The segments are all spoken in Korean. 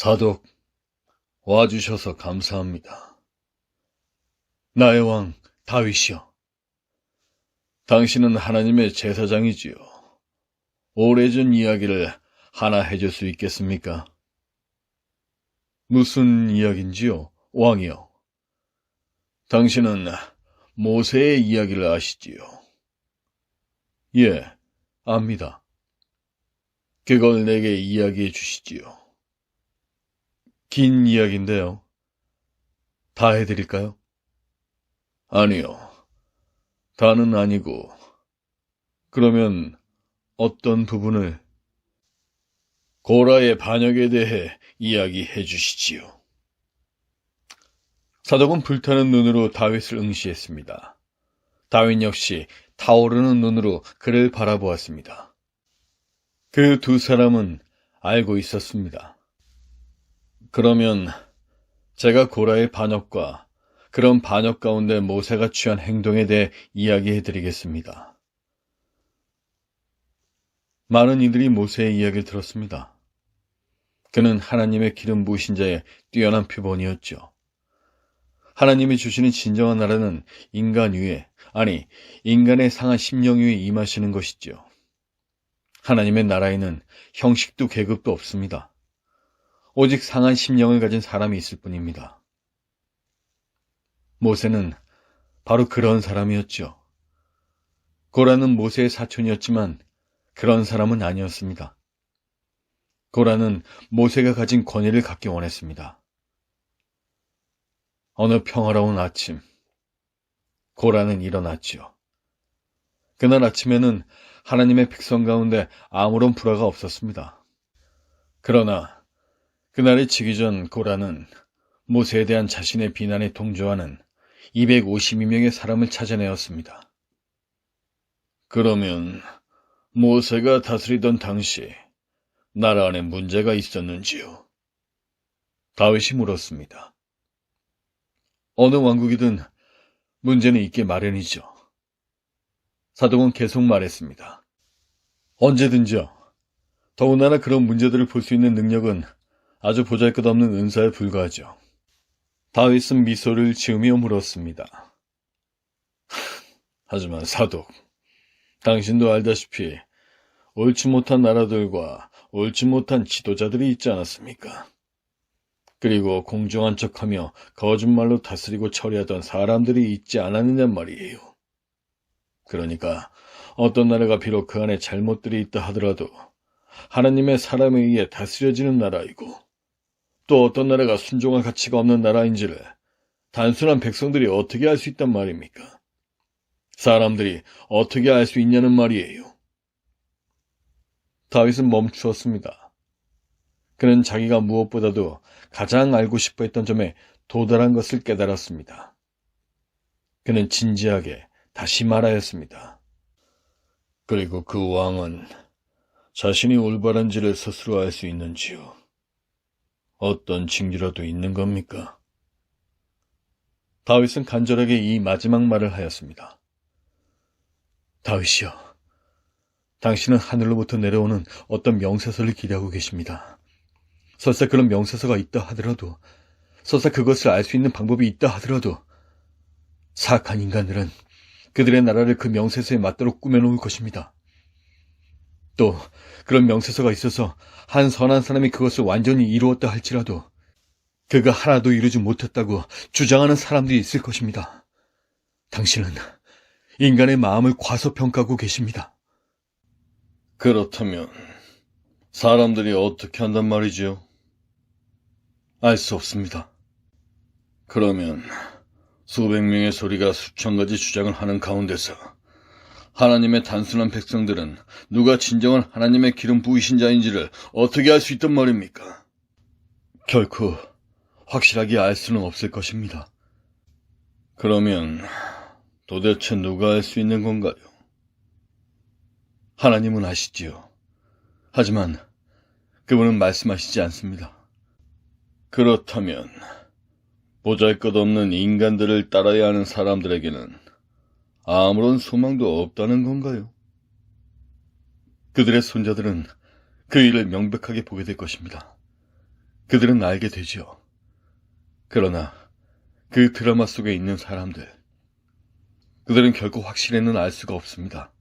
사독, 와주셔서 감사합니다. 나의 왕 다윗이여, 당신은 하나님의 제사장이지요. 오래전 이야기를 하나 해줄 수 있겠습니까? 무슨 이야기인지요, 왕이여? 당신은 모세의 이야기를 아시지요? 예, 압니다. 그걸 내게 이야기해 주시지요. 긴 이야기인데요. 다 해드릴까요? 아니요. 다는 아니고, 그러면 어떤 부분을? 고라의 반역에 대해 이야기해 주시지요. 사독은 불타는 눈으로 다윗을 응시했습니다. 다윗 역시 타오르는 눈으로 그를 바라보았습니다. 그 두 사람은 알고 있었습니다. 그러면 제가 고라의 반역과 그런 반역 가운데 모세가 취한 행동에 대해 이야기해 드리겠습니다. 많은 이들이 모세의 이야기를 들었습니다. 그는 하나님의 기름 부으신 자의 뛰어난 표본이었죠. 하나님이 주시는 진정한 나라는 인간 위에, 아니 인간의 상한 심령 위에 임하시는 것이죠. 하나님의 나라에는 형식도 계급도 없습니다. 오직 상한 심령을 가진 사람이 있을 뿐입니다. 모세는 바로 그런 사람이었죠. 고라는 모세의 사촌이었지만 그런 사람은 아니었습니다. 고라는 모세가 가진 권위를 갖기 원했습니다. 어느 평화로운 아침, 고라는 일어났죠. 그날 아침에는 하나님의 백성 가운데 아무런 불화가 없었습니다. 그러나 그날이 지기 전 고라는 모세에 대한 자신의 비난에 동조하는 252명의 사람을 찾아내었습니다. 그러면 모세가 다스리던 당시 나라 안에 문제가 있었는지요? 다윗이 물었습니다. 어느 왕국이든 문제는 있게 마련이죠. 사독은 계속 말했습니다. 언제든지요. 더군다나 그런 문제들을 볼 수 있는 능력은 아주 보잘것없는 은사에 불과하죠. 다윗은 미소를 지으며 물었습니다. 하지만 사독, 당신도 알다시피 옳지 못한 나라들과 옳지 못한 지도자들이 있지 않았습니까? 그리고 공정한 척하며 거짓말로 다스리고 처리하던 사람들이 있지 않았느냐 말이에요. 그러니까 어떤 나라가 비록 그 안에 잘못들이 있다 하더라도 하나님의 사람에 의해 다스려지는 나라이고, 또 어떤 나라가 순종할 가치가 없는 나라인지를 단순한 백성들이 어떻게 알 수 있단 말입니까? 사람들이 어떻게 알 수 있냐는 말이에요. 다윗은 멈추었습니다. 그는 자기가 무엇보다도 가장 알고 싶어 했던 점에 도달한 것을 깨달았습니다. 그는 진지하게 다시 말하였습니다. 그리고 그 왕은 자신이 올바른지를 스스로 알 수 있는지요? 어떤 징조라도 있는 겁니까? 다윗은 간절하게 이 마지막 말을 하였습니다. 다윗이여, 당신은 하늘로부터 내려오는 어떤 명세서를 기대하고 계십니다. 설사 그런 명세서가 있다 하더라도, 설사 그것을 알 수 있는 방법이 있다 하더라도, 사악한 인간들은 그들의 나라를 그 명세서에 맞도록 꾸며놓을 것입니다. 또 그런 명세서가 있어서 한 선한 사람이 그것을 완전히 이루었다 할지라도 그가 하나도 이루지 못했다고 주장하는 사람들이 있을 것입니다. 당신은 인간의 마음을 과소평가하고 계십니다. 그렇다면 사람들이 어떻게 한단 말이지요? 알 수 없습니다. 그러면 수백 명의 소리가 수천 가지 주장을 하는 가운데서 하나님의 단순한 백성들은 누가 진정한 하나님의 기름 부으신 자인지를 어떻게 알 수 있단 말입니까? 결코 확실하게 알 수는 없을 것입니다. 그러면 도대체 누가 알 수 있는 건가요? 하나님은 아시지요. 하지만 그분은 말씀하시지 않습니다. 그렇다면 보잘것없는 인간들을 따라야 하는 사람들에게는 아무런 소망도 없다는 건가요? 그들의 손자들은 그 일을 명백하게 보게 될 것입니다. 그들은 알게 되죠. 그러나 그 드라마 속에 있는 사람들, 그들은 결코 확실히는 알 수가 없습니다.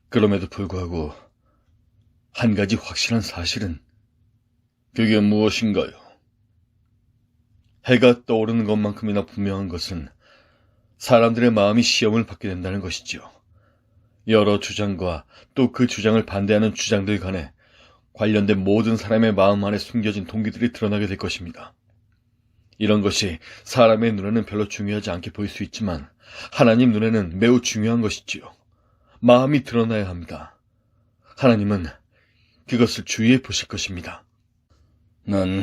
그럼에도 불구하고 한 가지 확실한 사실은 그게 무엇인가요? 해가 떠오르는 것만큼이나 분명한 것은 사람들의 마음이 시험을 받게 된다는 것이죠. 여러 주장과 또 그 주장을 반대하는 주장들 간에 관련된 모든 사람의 마음 안에 숨겨진 동기들이 드러나게 될 것입니다. 이런 것이 사람의 눈에는 별로 중요하지 않게 보일 수 있지만 하나님 눈에는 매우 중요한 것이지요. 마음이 드러나야 합니다. 하나님은 그것을 주의해 보실 것입니다. 난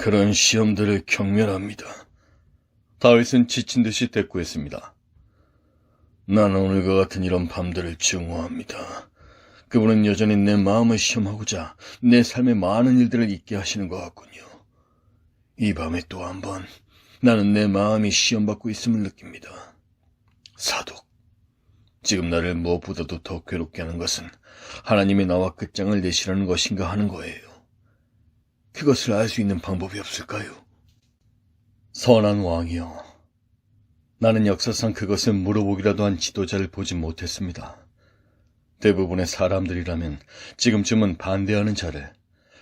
그런 시험들을 경멸합니다. 다윗은 지친 듯이 대꾸했습니다. 나는 오늘과 같은 이런 밤들을 증오합니다. 그분은 여전히 내 마음을 시험하고자 내 삶의 많은 일들을 잊게 하시는 것 같군요. 이 밤에 또 한 번 나는 내 마음이 시험받고 있음을 느낍니다. 사독, 지금 나를 무엇보다도 더 괴롭게 하는 것은 하나님이 나와 끝장을 내시라는 것인가 하는 거예요. 그것을 알 수 있는 방법이 없을까요? 선한 왕이여, 나는 역사상 그것을 물어보기라도 한 지도자를 보지 못했습니다. 대부분의 사람들이라면 지금쯤은 반대하는 자를,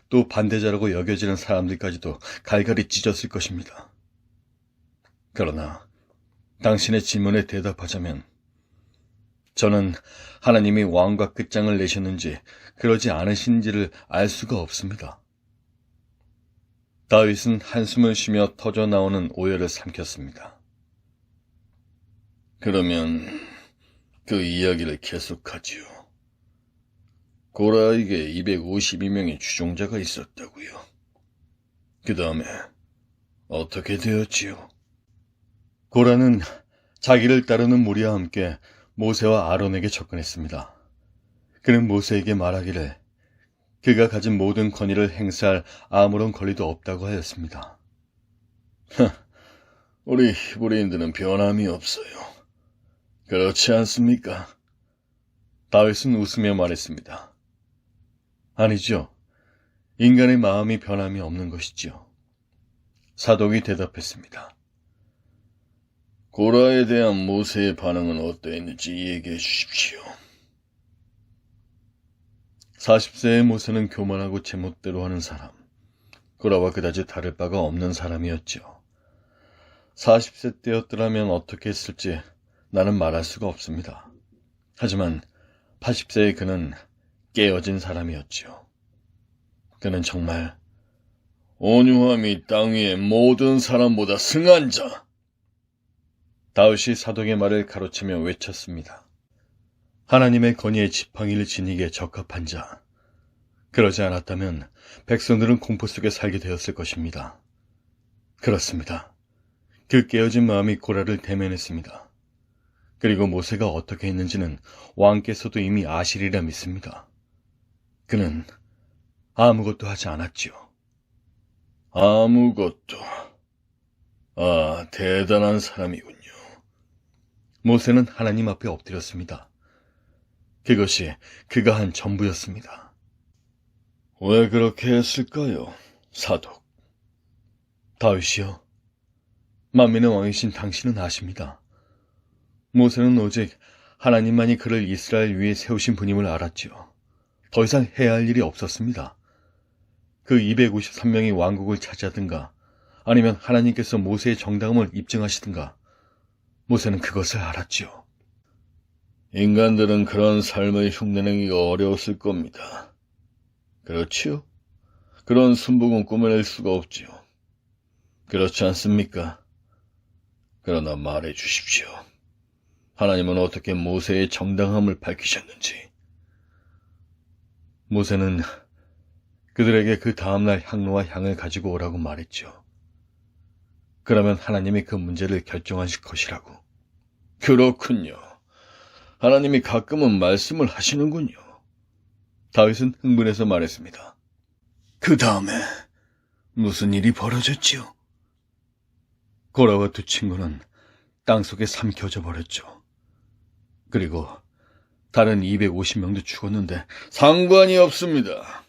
또 반대자라고 여겨지는 사람들까지도 갈갈이 찢었을 것입니다. 그러나 당신의 질문에 대답하자면 저는 하나님이 왕과 끝장을 내셨는지 그러지 않으신지를 알 수가 없습니다. 다윗은 한숨을 쉬며 터져나오는 오열을 삼켰습니다. 그러면 그 이야기를 계속하지요. 고라에게 252명의 추종자가 있었다고요. 그 다음에 어떻게 되었지요? 고라는 자기를 따르는 무리와 함께 모세와 아론에게 접근했습니다. 그는 모세에게 말하기를 그가 가진 모든 권위를 행사할 아무런 권리도 없다고 하였습니다. 우리 히브리인들은 변함이 없어요. 그렇지 않습니까? 다윗은 웃으며 말했습니다. 아니죠. 인간의 마음이 변함이 없는 것이지요. 사독이 대답했습니다. 고라에 대한 모세의 반응은 어떠했는지 얘기해 주십시오. 40세의 모세는 교만하고 제멋대로 하는 사람, 고라와 그다지 다를 바가 없는 사람이었죠. 40세 때였더라면 어떻게 했을지 나는 말할 수가 없습니다. 하지만 80세의 그는 깨어진 사람이었지요. 그는 정말 온유함이 땅 위의 모든 사람보다 승한 자. 다윗이 사독의 말을 가로채며 외쳤습니다. 하나님의 권위의 지팡이를 지니기에 적합한 자. 그러지 않았다면 백성들은 공포 속에 살게 되었을 것입니다. 그렇습니다. 그 깨어진 마음이 고라를 대면했습니다. 그리고 모세가 어떻게 했는지는 왕께서도 이미 아시리라 믿습니다. 그는 아무것도 하지 않았지요. 아무것도. 아, 대단한 사람이군요. 모세는 하나님 앞에 엎드렸습니다. 그것이 그가 한 전부였습니다. 왜 그렇게 했을까요, 사독? 다윗이요. 만민의 왕이신 당신은 아십니다. 모세는 오직 하나님만이 그를 이스라엘 위에 세우신 분임을 알았지요. 더 이상 해야 할 일이 없었습니다. 그 253명이 왕국을 차지하든가 아니면 하나님께서 모세의 정당함을 입증하시든가 모세는 그것을 알았지요. 인간들은 그런 삶을 흉내내기가 어려웠을 겁니다. 그렇지요? 그런 순복은 꾸며낼 수가 없지요. 그렇지 않습니까? 그러나 말해 주십시오. 하나님은 어떻게 모세의 정당함을 밝히셨는지. 모세는 그들에게 그 다음날 향로와 향을 가지고 오라고 말했죠. 그러면 하나님이 그 문제를 결정하실 것이라고. 그렇군요. 하나님이 가끔은 말씀을 하시는군요. 다윗은 흥분해서 말했습니다. 그 다음에 무슨 일이 벌어졌지요? 고라와 두 친구는 땅속에 삼켜져 버렸죠. 그리고 다른 250명도 죽었는데 상관이 없습니다.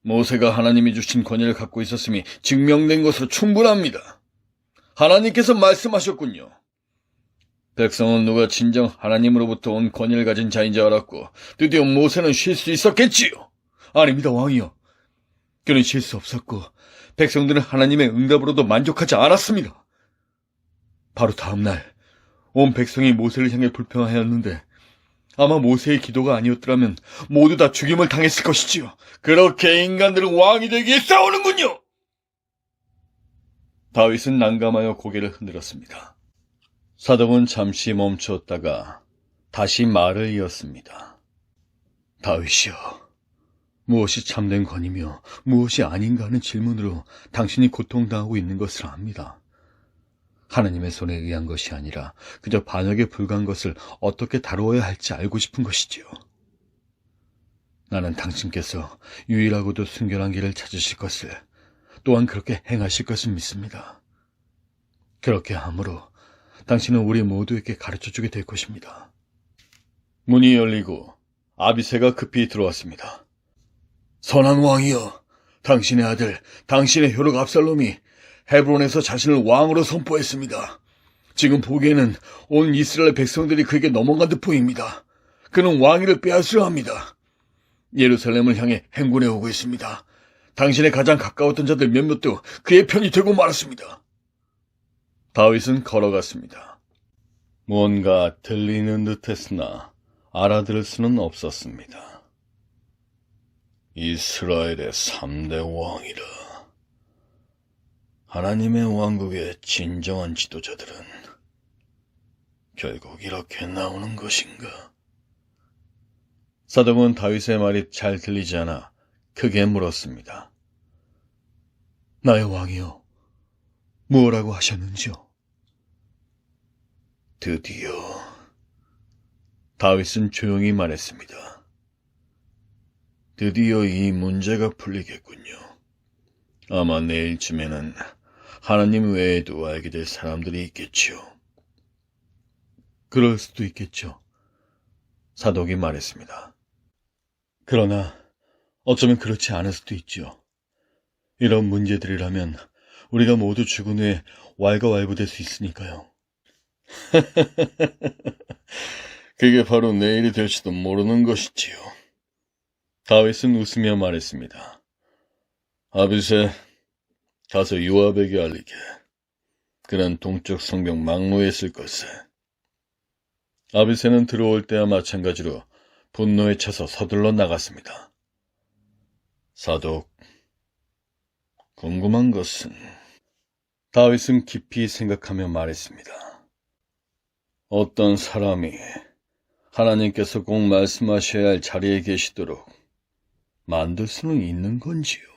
모세가 하나님이 주신 권위를 갖고 있었음이 증명된 것으로 충분합니다. 하나님께서 말씀하셨군요. 백성은 누가 진정 하나님으로부터 온 권위를 가진 자인지 알았고 드디어 모세는 쉴 수 있었겠지요. 아닙니다, 왕이여. 그는 쉴 수 없었고 백성들은 하나님의 응답으로도 만족하지 않았습니다. 바로 다음 날 온 백성이 모세를 향해 불평하였는데 아마 모세의 기도가 아니었더라면 모두 다 죽임을 당했을 것이지요. 그렇게 인간들은 왕이 되기 위해 싸우는군요. 다윗은 난감하여 고개를 흔들었습니다. 사독은 잠시 멈추었다가 다시 말을 이었습니다. 다윗이여, 무엇이 참된 권이며 무엇이 아닌가 하는 질문으로 당신이 고통당하고 있는 것을 압니다. 하나님의 손에 의한 것이 아니라 그저 반역에 불과한 것을 어떻게 다루어야 할지 알고 싶은 것이지요. 나는 당신께서 유일하고도 순결한 길을 찾으실 것을, 또한 그렇게 행하실 것을 믿습니다. 그렇게 함으로 당신은 우리 모두에게 가르쳐주게 될 것입니다. 문이 열리고 아비새가 급히 들어왔습니다. 선한 왕이여, 당신의 아들, 당신의 효력 압살롬이 헤브론에서 자신을 왕으로 선포했습니다. 지금 보기에는 온 이스라엘 백성들이 그에게 넘어간 듯 보입니다. 그는 왕위를 빼앗으려 합니다. 예루살렘을 향해 행군해 오고 있습니다. 당신의 가장 가까웠던 자들 몇몇도 그의 편이 되고 말았습니다. 다윗은 걸어갔습니다. 뭔가 들리는 듯 했으나 알아들을 수는 없었습니다. 이스라엘의 3대 왕이라. 하나님의 왕국의 진정한 지도자들은 결국 이렇게 나오는 것인가? 사독은 다윗의 말이 잘 들리지 않아 크게 물었습니다. 나의 왕이여, 무엇라고 하셨는지요? 드디어 다윗은 조용히 말했습니다. 드디어 이 문제가 풀리겠군요. 아마 내일쯤에는 하나님 외에도 알게 될 사람들이 있겠지요. 그럴 수도 있겠죠. 사독이 말했습니다. 그러나 어쩌면 그렇지 않을 수도 있죠. 이런 문제들이라면 우리가 모두 죽은 후에 왈가왈부될 수 있으니까요. 그게 바로 내일이 될지도 모르는 것이지요. 다윗은 웃으며 말했습니다. 아비새, 가서 요압에게 알리게. 그는 동쪽 성벽 막로에 있을 것을. 아비새는 들어올 때와 마찬가지로 분노에 차서 서둘러 나갔습니다. 사독, 궁금한 것은... 다윗은 깊이 생각하며 말했습니다. 어떤 사람이 하나님께서 꼭 말씀하셔야 할 자리에 계시도록 만들 수는 있는 건지요?